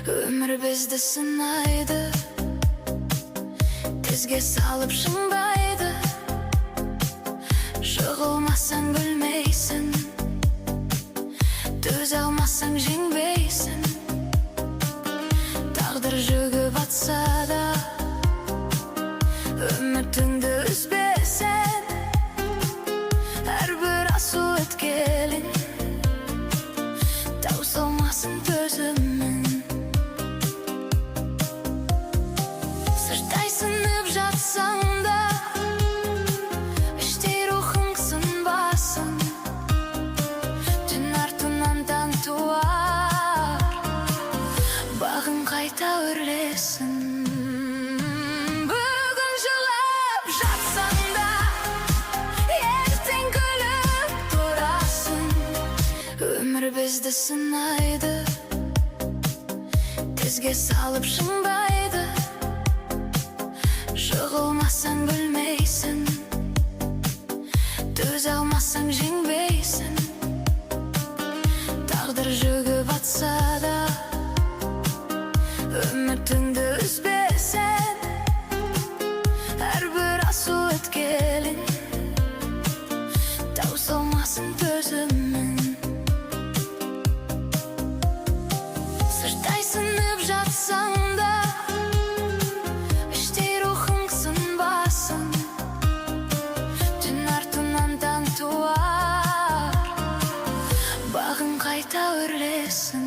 Ömür bizdi sınaydı, tezge salıp şındaydı. Жығылмасаң білмейсің, төзе алмасаң жеңбейсің. Тағдыр жүгіп атса да, үмітіңді үзбесең. Әрбір асу өткелің таусылмасын төзімің. Сыртай сынып жатсаң да, іштей рухың сынбасын. Түн артынан таң туар, бағың қайта өрлесін. Бүгін жылап жатсаң да, ертең күліп тұрасың. Өмір бізді сынайды, тезге салып шыңдайды. Жығылмасаң білмейсің, төзе алмасаң жеңбейсің. Тағдыр жүгіп атса да, үмітіңді үзбесең. Әрбір асу өткелің таусылмасын төзімің. Сыртай сынып жатсаң да, іштей рухың сынбасын. Түн артынан таң туар, бағың қайта өрлесін.